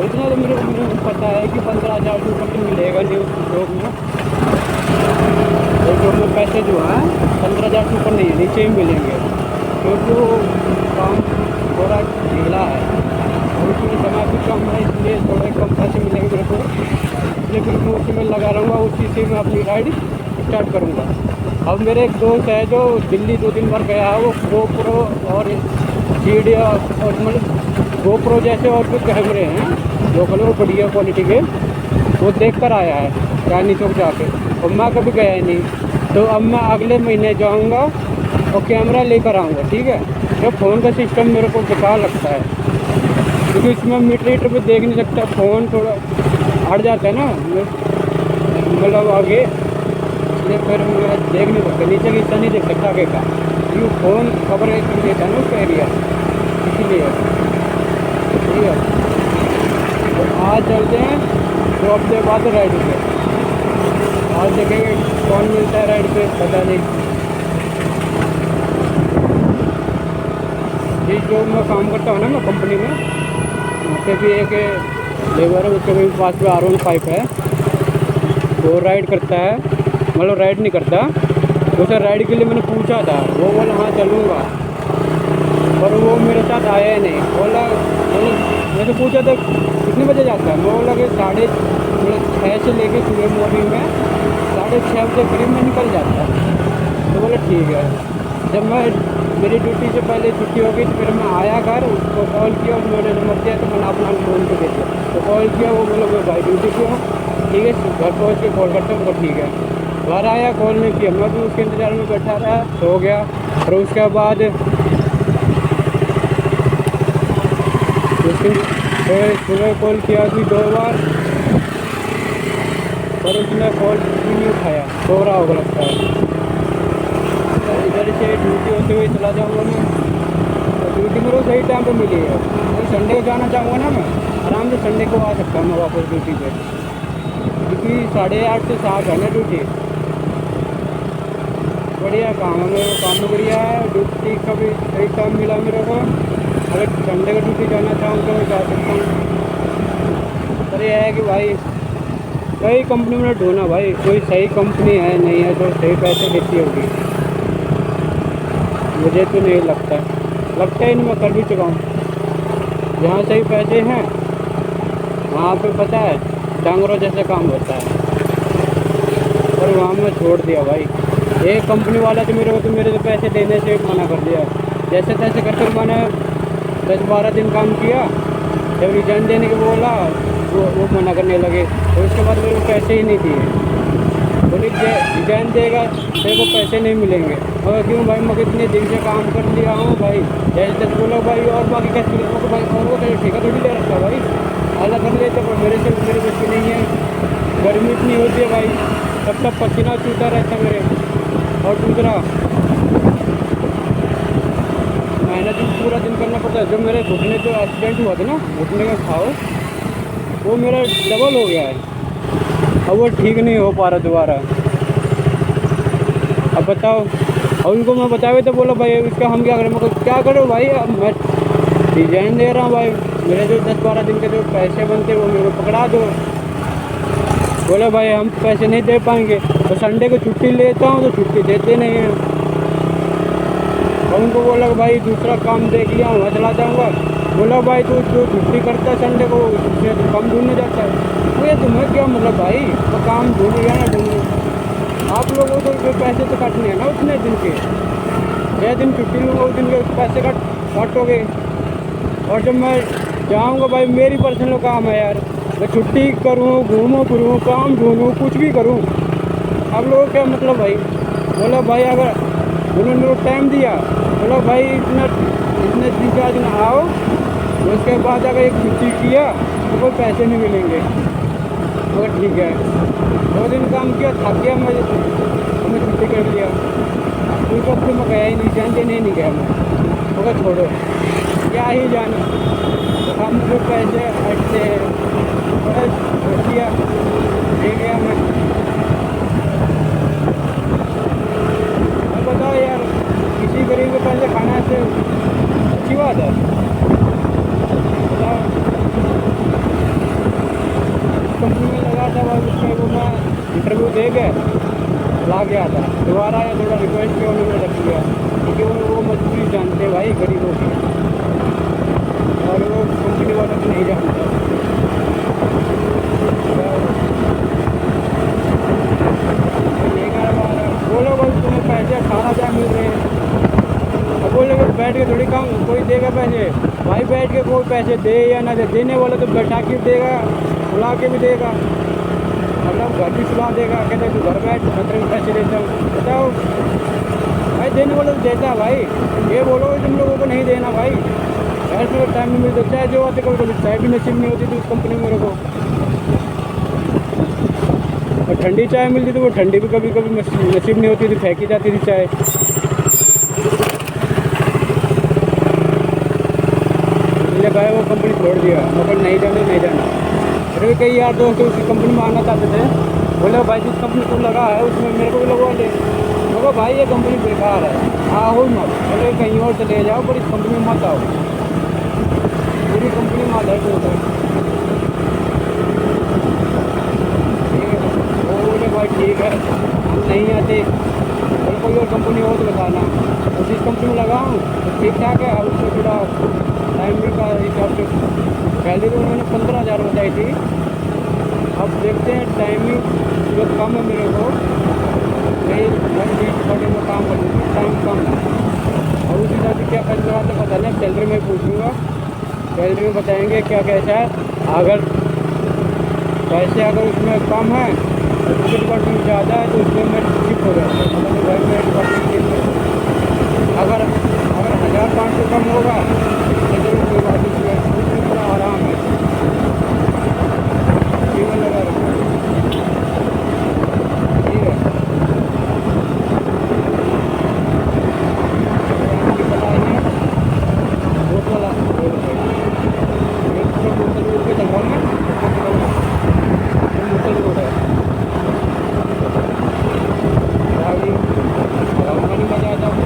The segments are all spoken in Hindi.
इतना तो मेरे को पता है कि 15,000 से ऊपर तो मिलेगा नहीं उस जॉब में। और जॉब में पैसे जो हैं 15,000 से ऊपर नहीं है, नीचे ही मिलेंगे, क्योंकि वो काम थोड़ा ढीला है और उसमें समय भी कम है, इसलिए थोड़े कम पैसे मिलेंगे मेरे को। इसलिए फिर मैं उसी में लगा रहूँगा, उसी से मैं अपनी राइड स्टार्ट करूँगा। अब मेरे एक दोस्त है जो दिल्ली 2-3 बार गया है, वो GoPro और वीडियो और मतलब GoPro जैसे और भी कैमरे हैं लोकल और बढ़िया क्वालिटी के, वो देख कर आया है चांदनी चौक जाके, और मैं कभी गया ही नहीं। तो अब मैं अगले महीने जाऊँगा और कैमरा लेकर आऊँगा, ठीक है। तो फ़ोन का सिस्टम मेरे को बेकार लगता है, क्योंकि इसमें मीटर पे देख नहीं सकता, फ़ोन थोड़ा हट जाता है ना मतलब आगे, इसलिए फिर मैं देख नहीं सकता, नीचे की हिस्सा नहीं देख सकता आगे का, क्योंकि फ़ोन कवर कर देता है ना उसका एरिया, इसीलिए। ठीक है, तो आज चलते हैं 2 हफ्ते बाद राइड पे। आज देखेंगे कौन मिलता है राइड पे, पता नहीं। ये जो मैं काम करता हूँ ना, मैं कंपनी में, वहाँ पे भी एक लेबर है, उसके भी पास में R15 है, वो राइड करता है, मतलब राइड नहीं करता, उसे राइड के लिए मैंने पूछा था, वो बोला हाँ चलूँगा, पर वो मेरे साथ आया ही नहीं। बोला मैंने पूछा था कितने बजे जाता है, मैं बोला कि 6:30 से लेके सुबह मॉर्निंग में 6:30 बजे करीब में निकल जाता है। तो बोला ठीक है। जब मैं मेरी ड्यूटी से पहले छुट्टी हो गई तो फिर मैं आया घर, उसको कॉल किया, उन्होंने नंबर दिया तो मैंने अपना फ़ोन को दे दिया, तो कॉल किया, वो बोला मैं भाई ड्यूटी पे हूँ, ठीक है घर पहुँच के कॉल करता हूँ, तो ठीक है। घर आया, कॉल नहीं किया, मैं भी उसके इंतज़ार में बैठा रहा, सो गया। और उसके बाद सुबह कॉल किया भी 2 बार, पर उसने कॉल नहीं उठाया, सो रहा होगा लगता है। इधर से ड्यूटी होते हुए चला जाऊँगा मैं, तो ड्यूटी मेरे को सही टाइम पे मिली है। तो संडे को जाना चाहूँगा ना, मैं आराम से संडे को आ सकता हूँ मैं वापस ड्यूटी पे, क्योंकि 8:30 से 7 है ना ड्यूटी। बढ़िया काम है, मेरे को काम बढ़िया है, ड्यूटी का भी सही टाइम मिला मेरे को। अगर संडे को ड्यूटी जाना चाहूँ तो जा सकता हूँ। पर यह है कि भाई कई कंपनी में ढूंढना, भाई कोई सही कंपनी है नहीं है जो सही पैसे देती होगी, मुझे तो नहीं लगता ही नहीं। मैं कर भी चुका हूँ, जहाँ सही पैसे हैं वहाँ पे पता है डांगरों जैसे काम होता है, पर वहाँ मैं छोड़ दिया भाई। एक कंपनी वाला तो मेरे को पैसे देने से मना कर दिया, जैसे तैसे करके मैंने 10-12 दिन काम किया, जब रिजाइन देने के बोला वो मना करने लगे, और उसके बाद मेरे को पैसे ही नहीं दिए। बोले रिजाइन देगा तेरे को पैसे नहीं मिलेंगे, और क्यों भाई, मैं इतने दिन से काम कर लिया हूँ भाई, जैसे तैसे बोला भाई, और बाकी कैसे लोगों को भाई, और वो ठेका थोड़ी ले रखा भाई, आधा कर लेते, पर मेरे बस की नहीं है। गर्मी इतनी होती है भाई, तब पसीना छूटा रहता है मेरे। और दूसरा मेहनत भी पूरा दिन करना पड़ता है। जब मेरे घुटने जो एक्सीडेंट हुआ था ना, घुटने का घाव, वो मेरा डबल हो गया है, अब वो ठीक नहीं हो पा रहा दोबारा। अब बताओ, और उनको मैं बताया तो बोला भाई इसका हम क्या करें, मैं क्या करो भाई, अब मैं डिजाइन दे रहा हूँ भाई, मेरे जो 10-12 दिन के जो पैसे बनते वो मेरे को पकड़ा दो। बोला भाई हम पैसे नहीं दे पाएंगे, तो संडे को छुट्टी लेता हूँ तो छुट्टी देते नहीं हैं। और उनको बोला भाई दूसरा काम देख लिया, वहाँ चला जाऊँगा। बोला भाई तू जो छुट्टी करता है संडे को, उससे तो कम ढूंढने जाता है। तो ये तुम्हें क्या मतलब भाई, तो काम ढूंढ गया ना ढूंढ, आप लोगों को तो पैसे तो काटने हैं ना उतने दिन के, 6 दिन छुट्टी लूँगा उस दिन के पैसे काटोगे। और जब मैं जाऊँगा भाई, मेरी पर्सनल काम है यार, मैं छुट्टी करूँ, घूमूँ फिरूँ, काम ढूंढूँ, कुछ भी करूँ, आप लोगों को क्या मतलब भाई। बोला भाई अगर उन्होंने मेरे को टाइम दिया, बोला भाई इतने 3-4 दिन आओ, उसके बाद अगर एक छुट्टी किया तो कोई पैसे नहीं मिलेंगे। मगर ठीक है, 2 दिन काम किया, थक गया, मैं छुट्टी कर लिया। उस वक्त मैं गया ही नहीं, जानते नहीं गया मैं, मगर छोड़ो क्या ही जाना, हम जो पैसे हटते हैं किया दे गया मैं। अब बताओ यार, किसी गरीब के पैसे खाना से अच्छी बात है, बताओ। इंटरव्यू दे के ला गया था, दोबारा आया, थोड़ा रिक्वेस्ट किया, उन्होंने रख लिया क्योंकि वो मजबूरी जानते हैं भाई गरीबों की, और वो कंपनी वालों को नहीं जानते। बोलो भाई तुम्हें पैसे 18,000 मिल रहे हैं, अब बोले बैठ के थोड़ी काम कोई देगा पैसे, भाई बैठ के कोई पैसे दे या ना दे, देने वाला तो बैठा के देगा, बुला के भी देगा, मतलब घर भी सुला देगा, कहते तू घर बैठ खतरे में पैसे देता हूँ, बताओ भाई देने वाला तो देता है भाई, ये बोलो तुम लोगों को नहीं देना भाई, ऐसे टाइम में मिलता चाहे जो आते कभी कभी चाय भी नसीब नहीं होती थी उस कंपनी में मेरे को, और ठंडी चाय मिलती थी वो ठंडी भी कभी कभी नसीब नहीं होती थी, फेंकी जाती थी चाय। इसलिए भाई वो कंपनी छोड़ दिया, मतलब नहीं जाना नहीं जाना। फिर भी कई यार दोस्त उसी कंपनी में आना चाहते थे, बोले भाई जिस कंपनी को लगा है उसमें मेरे को भी लगवा ले, बोलो भाई ये कंपनी बेकार है, आओ मत, बोले कहीं और चले जाओ पर इस कंपनी में मत आओ, पूरी कंपनी में आधार होता है। भाई ठीक है हम नहीं आते, और कोई और कंपनी हो तो बताना, उसी कंपनी में लगाऊँ तो ठीक ठाक है, अब उससे थोड़ा टाइमिंग का हिसाब से, पहले तो उन्होंने 15,000 बताई थी, अब देखते हैं टाइमिंग जो कम है मेरे को, नहीं 1:40 में काम कर लूँगी, टाइम कम है, और उस हिसाब से क्या फैसला आता पता नहीं, सैलरी में पूछूँगा, सैलरी में बताएँगे क्या कैसा है, अगर पैसे अगर उसमें कम है दूसरे डिपार्टमेंट ज़्यादा है तो उसमें मैं शिफ्ट हो जाता है, मतलब घर में डिपार्टमेंट शिफ्ट, अगर 1,500 कम होगा तो जरूर कोई बात नहीं, उसमें थोड़ा आराम है, जीवन लगा रहा ठीक है। पता है बहुत वाला बोतल रोड पे चल रहा हूँ मैं, बोतल रोड है मजा आता हूँ,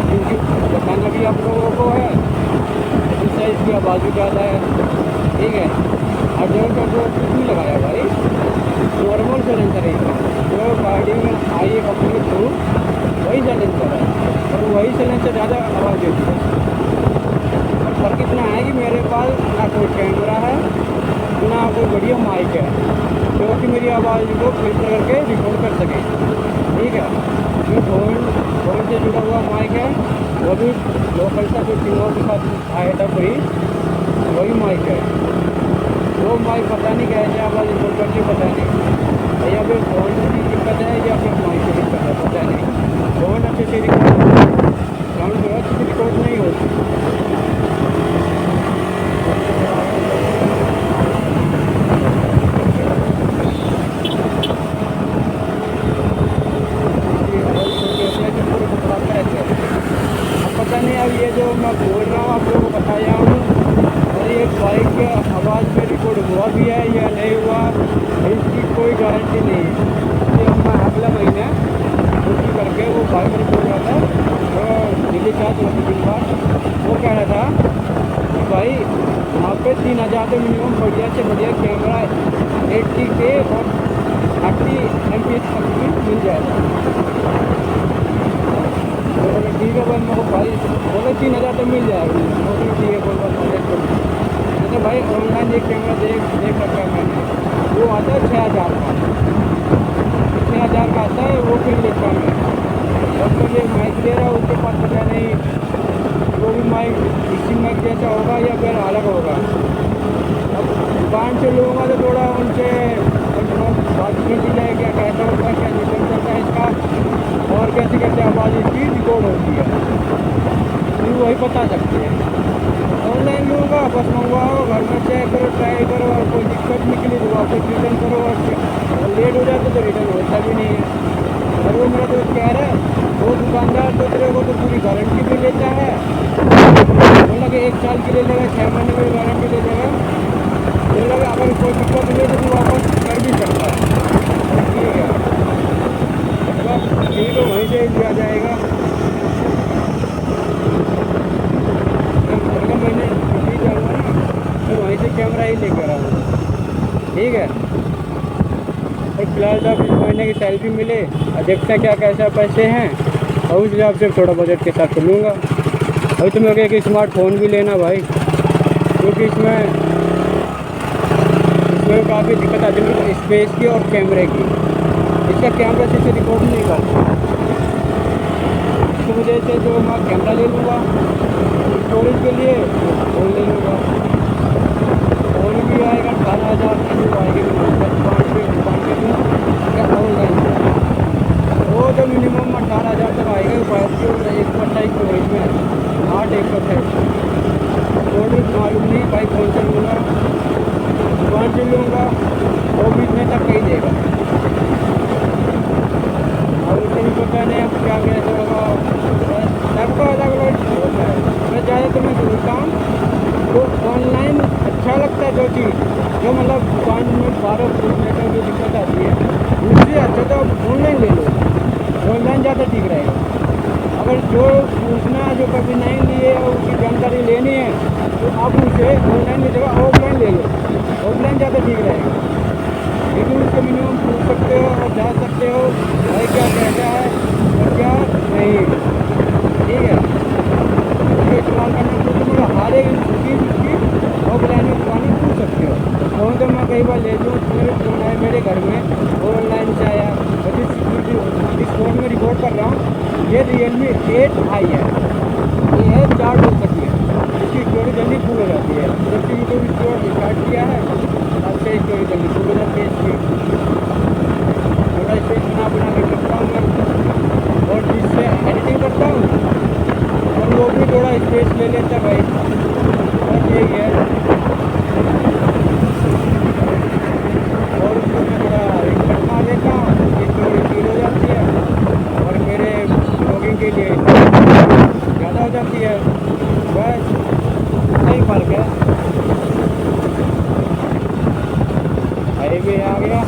क्योंकि बताना भी आप लोगों को है, दूसरा इसकी आवाज़ भी ज़्यादा है, ठीक है। और जो कुछ नहीं लगाया भाई, नॉर्मल साइलेंसर है, जो गाड़ी में आई है कंपनी के थ्रू वही साइलेंसर है, और वही साइलेंसर ज़्यादा आवाज़ देती है। और फर्क इतना है कि मेरे पास ना कोई कैमरा है ना कोई बढ़िया माइक है जो कि मेरी आवाज़ को फिल्टर करके रिकॉर्ड कर सके, ठीक है। जो फ़ोन से जुड़ा हुआ माइक है वो भी लोकल सा जो सिंगों के साथ आया था फ्री, वही माइक है, वो माइक पता नहीं कैसे आवाज़ रिकॉर्ड करके पता नहीं, या फिर फ़ोन की दिक्कत है या फिर माइक की दिक्कत है, पता नहीं। फ़ोन अच्छे से रिकॉर्ड साउंड जो अच्छे से रिकॉर्ड नहीं होती, पता नहीं। अब ये जो मैं बोल रहा हूँ आप लोगों को बताया हूँ, और ये बाइक के आवाज़ में रिकॉर्ड हुआ भी है या नहीं हुआ इसकी कोई गारंटी नहीं है। इसलिए मैं अगला महीने छुट्टी करके वो बाइक रिकॉर्ड रहा था, तो दिल्ली का दिन बाद वो कह रहा था कि भाई वहाँ पे 3,000 तो मिनिमम बढ़िया से बढ़िया कैमरा 80K और 30 MP तक भी मिल जाएगा। बोले ठीक है भाई, मेरे को भाई बोले 3,000 तो मिल जाएगा, बोले ठीक है कोई बात नहीं। तो भाई ऑनलाइन एक कैमरा देख रखा है मैंने, वो आता है 6,000 का, 6,000 का आता है, वो फिर लेता है मैं। और तो ये माइक दे रहा है उसके पास पता नहीं वो भी माइक इसी माइक जैसा होगा या फिर अलग होगा। अब दुकान से लूँगा तो थोड़ा उनसे बात की जाए क्या कैसा होता है, क्या रिकॉर्ड करता है इसका, और कैसे कैसे आवाज़ इसकी रिकॉर्ड होती है, तो वही बता सकते हैं। ऑनलाइन लूँगा बस मंगवाओ, घर में चेक करो, ट्राई करो, और कोई दिक्कत निकली तो वापस रिटर्न करो, और लेट हो जाता तो रिटर्न होता भी नहीं है। और वो मेरा दोस्त कह रहा है वो दुकानदार तो तेरे को तो पूरी गारंटी भी लेता है, बोला कि 1 साल की ले लेगा, 6 महीने की गारंटी दे देगा, बोला कि अगर कोई दिक्कत हुई तो तू वापस कर भी सकता है। ठीक है, ठीक है, वहीं से दिया जाएगा। अगर मैंने छुट्टी जाऊँगा ना तो वहीं से कैमरा ही लेकर आऊँगा, ठीक है। और फिलहाल तो अब इस महीने की सैलरी मिले और देखते हैं क्या कैसा पैसे हैं और उस हिसाब से थोड़ा बजट के साथ चलूँगा। अभी तो मेरे को एक स्मार्टफोन भी लेना भाई, क्योंकि इसमें काफ़ी दिक्कत आती है स्पेस की और कैमरे की। इसका कैमरा से रिकॉर्ड नहीं करता, इस वजह से जो मैं कैमरा ले लूँगा स्टोरेज के लिए फ़ोन ले लूँगा। फ़ोन भी आएगा 18,000 की जो आएगी दुकान के क्या ऑनलाइन वो तो मिनिमम 18,000 तक आएगा। 128 स्टोरेज में 8 128 स्टोरेज मालूम नहीं भाई कौन सा लूँगा, कौन सी लूँगा वो भी इतने तक का ही देगा। और उसे भी पता नहीं अब क्या कैसे होगा, सबका अलग अलग होता है। मैं ज़्यादातर मैं सोचता हूँ तो ऑनलाइन अच्छा लगता है जो चीज़ जो मतलब दुकान में 12 पूछने का जो दिक्कत आती है उससे अच्छा तो आप ऑनलाइन ले लो, ऑनलाइन ज़्यादा ठीक रहेगा। अगर जो पूछना जो कभी नहीं लिए और उसकी जानकारी लेनी है तो आप उसे ऑनलाइन की जगह ऑफलाइन ले लो, ऑफलाइन ज़्यादा ठीक रहेगा। लेकिन उसके मिनिमम पूछ सकते हो और जा सकते हो भाई क्या कैसा है और क्या नहीं, ठीक है। उसको इस्तेमाल करना क्योंकि मतलब हर एक चीज़ उसकी ऑफलाइन में दुकान में पूछ सकते हो। फ़ोन तो मैं कई बार ले लूँ, मेरे फ़ोन आया मेरे घर में वो ऑनलाइन से आया और जिस फ़ोन में रिकॉर्ड कर रहा हूँ ये Realme 8i है, ये है 4 डोज तक की है। इसकी स्टोरेज जल्दी फुल हो जाती है, जबकि यूट्यूब स्टोर स्टार्ट किया है तब से स्टोरेज जल्दी फुल हो जाती है इसकी। थोड़ा स्पेस बना कर सकता हूँ मैं और जिससे एडिटिंग करता हूँ और वो भी थोड़ा स्पेस ले लेता है भाई, बस यही है। और उसको मैं थोड़ा रिकट मार देता हूँ, उसकी स्टोरेज फुल हो जाती है और मेरे ब्लॉगिंग के लिए ज़्यादा हो जाती है। बस सही फर्क है। हाईवे आ गया।